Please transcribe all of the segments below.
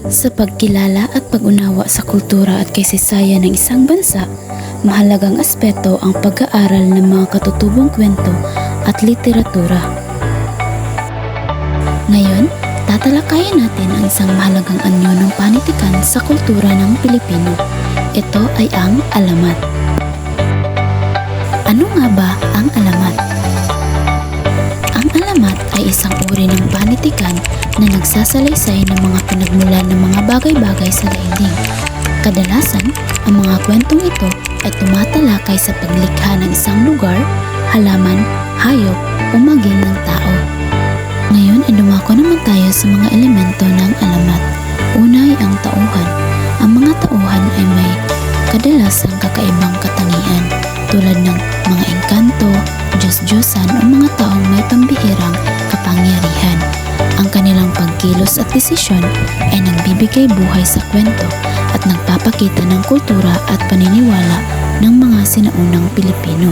Sa pagkilala at pag-unawa sa kultura at kasaysayan ng isang bansa, mahalagang aspeto ang pag-aaral ng mga katutubong kwento at literatura. Ngayon, tatalakayin natin ang isang mahalagang anyo ng panitikan sa kultura ng Pilipino. Ito ay ang alamat. Ano nga ba ang alamat? Ang alamat ay isang uri ng panitikan na nagsasalaysay ng mga pinagmulan ng mga bagay-bagay sa daigdig. Kadalasan, ang mga kwentong ito ay tumatalakay sa paglikha ng isang lugar, halaman, hayop o maging ng tao. Ngayon ay dumako naman tayo sa mga elemento ng alamat. Una ay ang tauhan. Ang mga tauhan ay may kadalasang kakaibang katangian tulad ng mga engkanto, Diyos-Diyosan o mga taong may pambihirang kapangyarihan. Ang kanilang pagkilos at desisyon ay nagbibigay buhay sa kwento at nagpapakita ng kultura at paniniwala ng mga sinaunang Pilipino.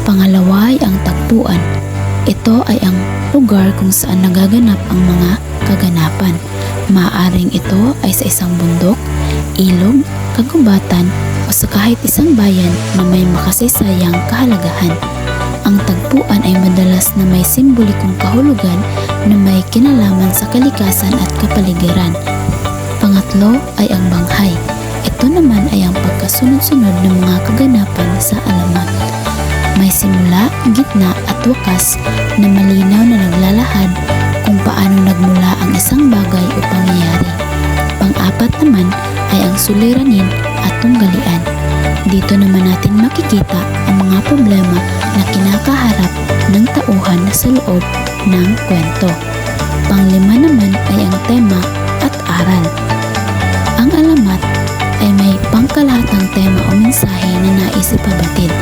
Pangalawa ay ang tagpuan. Ito ay ang lugar kung saan nagaganap ang mga kaganapan. Maaaring ito ay sa isang bundok, ilog, kagubatan o sa kahit isang bayan na may makasaysayang kahalagahan. Ang tagpuan ay madalas na may simbolikong kahulugan na may kinalaman sa kalikasan at kapaligiran. Pangatlo ay ang banghay. Ito naman ay ang pagkasunod-sunod ng mga kaganapan sa alamat. May simula, gitna at wakas na malinaw na naglalahad kung paano nagmula ang isang bagay o pangyayari. Pang-apat naman ay ang suliranin at tunggalian. Dito naman natin makikita ang mga problema na kinakaharap ng tauhan sa loob ng kwento. Panglima naman ay ang tema at aral. Ang alamat ay may pangkalahatang tema o mensahe na nais ipabatid.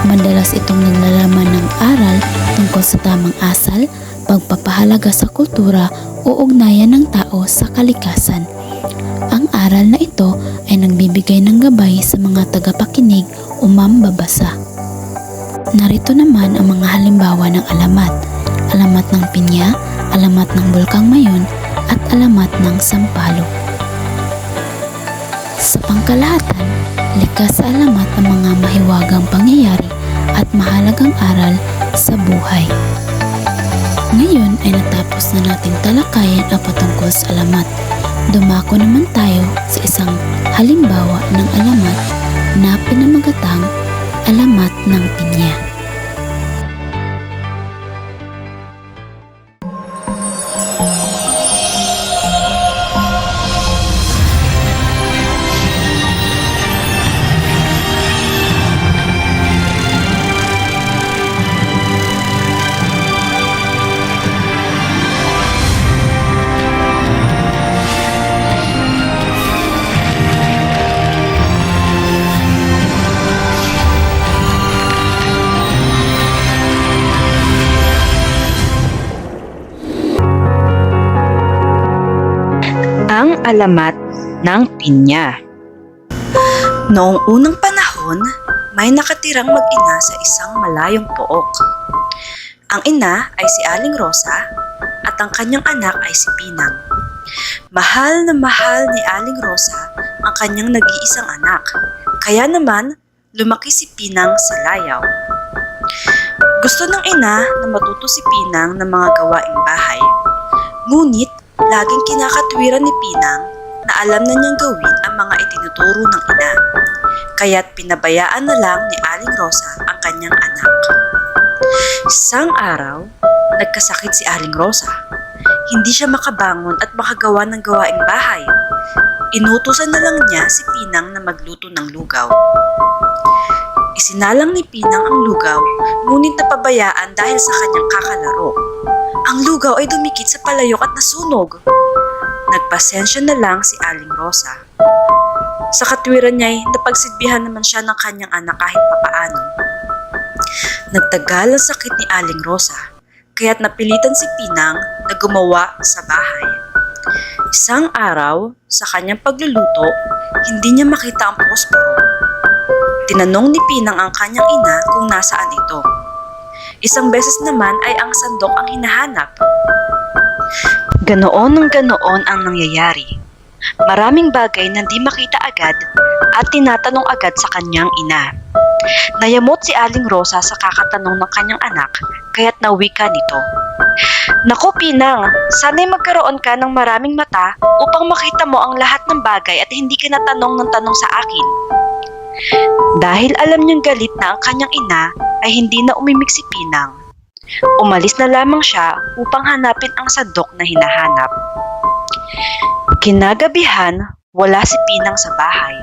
Madalas itong naglalaman ng aral tungkol sa tamang asal, pagpapahalaga sa kultura o ugnayan ng tao sa kalikasan. Ang aral na ito ay nagbibigay ng gabay sa mga tagapakinig o mambabasa. Narito naman ang mga halimbawa ng alamat. Alamat ng Pinya, alamat ng Bulkang Mayon, at alamat ng Sampaloc. Sa pangkalahatan, likas sa alamat ang mga mahiwagang pangyayari at mahalagang aral sa buhay. Ngayon ay natapos na nating talakayan ang patungkol sa alamat. Dumako naman tayo sa isang halimbawa ng alamat na pinamagatang alamat ng Pinya. Ang alamat ng Pinya. Noong unang panahon, may nakatirang mag-ina sa isang malayong pook. Ang ina ay si Aling Rosa at ang kanyang anak ay si Pinang. Mahal na mahal ni Aling Rosa ang kanyang nag-iisang anak, kaya naman lumaki si Pinang sa layaw. Gusto ng ina na matuto si Pinang ng mga gawaing bahay, ngunit laging kinakatwiran ni Pinang na alam na niyang gawin ang mga itinuturo ng ina, kaya't pinabayaan na lang ni Aling Rosa ang kanyang anak. Isang araw, nagkasakit si Aling Rosa. Hindi siya makabangon at makagawa ng gawaing bahay. Inutusan na lang niya si Pinang na magluto ng lugaw. Isinalang ni Pinang ang lugaw, ngunit napabayaan dahil sa kanyang kakalaro. Ang lugaw ay dumikit sa palayok at nasunog. Nagpasensya na lang si Aling Rosa. Sa katwiran niya ay napagsilbihan naman siya ng kanyang anak kahit papaano. Nagtagal ang sakit ni Aling Rosa, kaya't napilitan si Pinang na gumawa sa bahay. Isang araw, sa kanyang pagluluto, hindi niya makita ang posporo. Tinanong ni Pinang ang kanyang ina kung nasaan ito. Isang beses naman ay ang sandok ang hinahanap. Ganoon ng ganoon ang nangyayari. Maraming bagay na di makita agad at tinatanong agad sa kanyang ina. Nayamot si Aling Rosa sa kakatanong ng kanyang anak kaya't nawika nito. Naku Pinang, sana'y magkaroon ka ng maraming mata upang makita mo ang lahat ng bagay at hindi ka natanong ng tanong sa akin. Dahil alam niyang galit na ang kanyang ina ay hindi na umimik si Pinang. Umalis na lamang siya upang hanapin ang sandok na hinahanap. Kinagabihan, wala si Pinang sa bahay.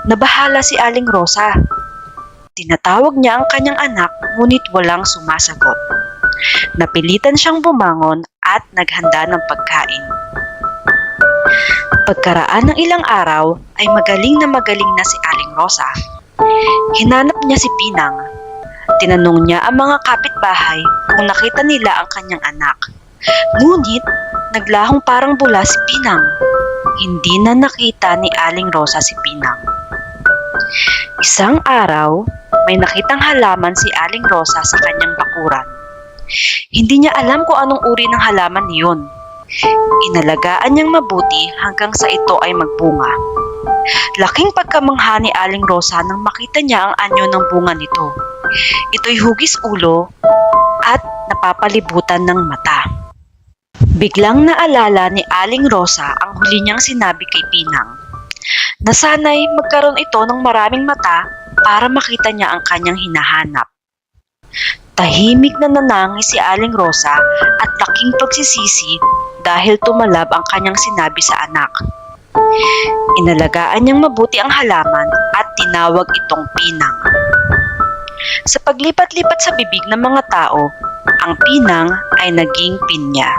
Nabahala si Aling Rosa. Tinatawag niya ang kanyang anak ngunit walang sumasagot. Napilitan siyang bumangon at naghanda ng pagkain. Pagkaraan ng ilang araw ay magaling na si Aling Rosa. Hinanap niya si Pinang. Tinanong niya ang mga kapitbahay kung nakita nila ang kanyang anak. Ngunit naglahong parang bula si Pinang. Hindi na nakita ni Aling Rosa si Pinang. Isang araw, may nakitang halaman si Aling Rosa sa kanyang bakuran. Hindi niya alam kung anong uri ng halaman niyon. Inalagaan niyang mabuti hanggang sa ito ay magbunga. Laking pagkamangha ni Aling Rosa nang makita niya ang anyo ng bunga nito. Ito'y hugis ulo at napapalibutan ng mata. Biglang naalala ni Aling Rosa ang huli niyang sinabi kay Pinang. Nasanay magkaroon ito ng maraming mata para makita niya ang kanyang hinahanap. Tahimik na nanangis si Aling Rosa at laking pagsisisi dahil tumalab ang kanyang sinabi sa anak. Inalagaan niyang mabuti ang halaman at tinawag itong Pinang. Sa paglipat-lipat sa bibig ng mga tao, ang Pinang ay naging pinya.